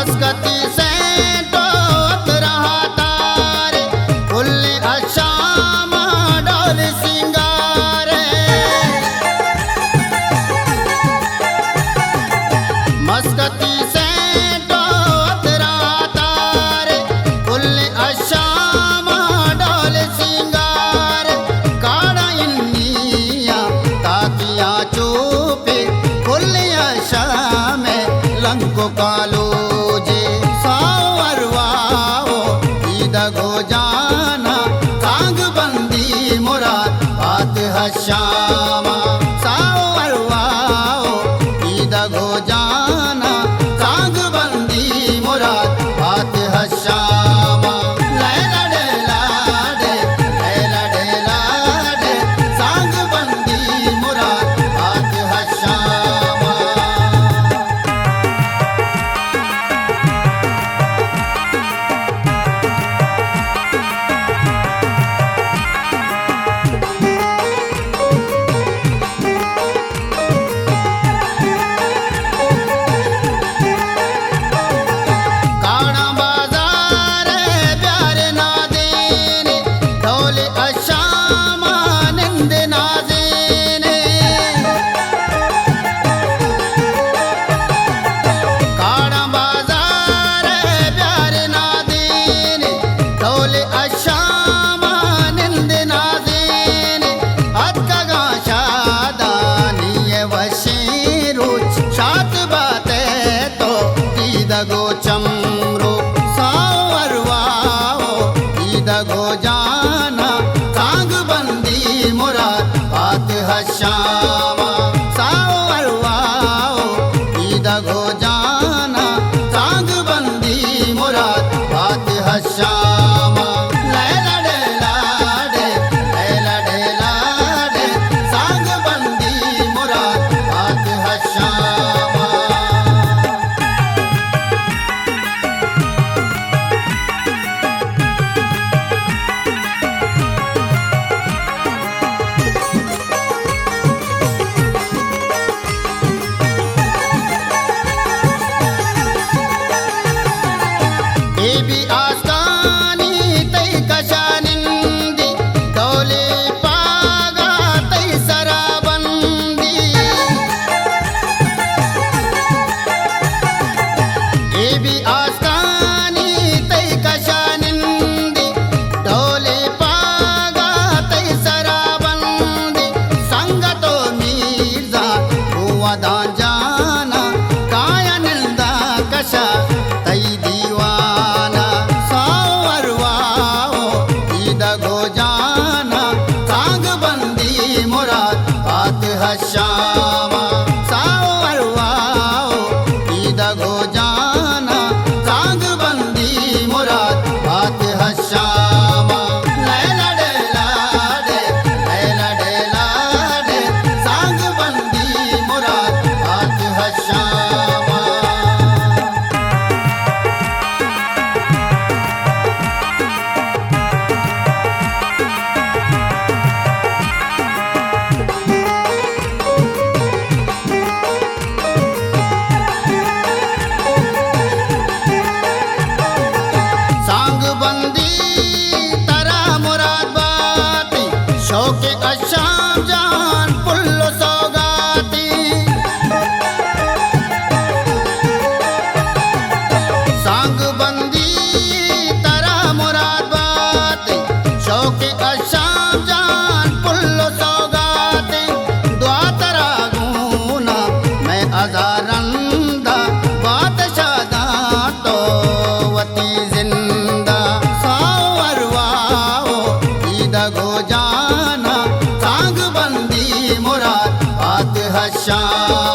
मस्कती से टोत रहा तारे, फुल्ले अशाम डोल सिंगारे। मस्कती से टोत रहा तारे, फुल्ले अशाम डोल सिंगारे। काड़ा इन्निया ताकिया चुपे, फुल्ले अशाम लंको कालो जे। सावरवाओ ईद गो जाना, कांग बंदी मुराद बात हशामा। सावरवाओ ईद गो जाना, कांग बंदी मुराद बात हशामा। लैला डेला डे, लैला डेला डे, सांग बंदी मुराद बात हशामा। काड़ा बाजार प्यारे नाज़ेने, ढोले अशाम निंद नाज़ेने। काड़ा बाजार प्यारे नाज़ेने, ढोले अशाम निंद नाज़ेने। अतका शादानी वशीरू, शात बाते तो ईद गो चमरो। सावरवाओ ईद गो जाना, कांग बंदी मुराद बात हशामा। सावरवाओ ईद गो जाना, कांग बंदी मुराद बात हशामा। लैला डेला डे, लैला डेला डे, सांग बंदी मुराद बात हशामा। एबी आस्कानी तई कशानिंदी, ढोले पागा तई सराबंदी। एबी आस्कानी तई कशानिंदी, ढोले पागा तई सराबंदी। संगतो मीर्जा हुआ दान जाना, काया निंदा कशा तई दीवाना। सावरवाओ ईद गो जाना, कांग बंदी मुराद बात हशामा। सावरवाओ ईद गो जाना, कांग बंदी मुराद बात हशामा। लैला डेला डे, लैला डेला डे, सांग बंदी मुराद बात हशामा। सांग बंदी तरा मुराद बाती, शौके अशाम जान पुल्लो सौगाती। सांग बंदी तरा मुराद बाती, शौके अशाम जान पुल्लो सौगाती। दुआ तरा गुना मैं अजारंदा, बात शादा तो वती जिंदा। सावरवाओ ईद गो जाना, कांग बंदी मुराद बात हशामा।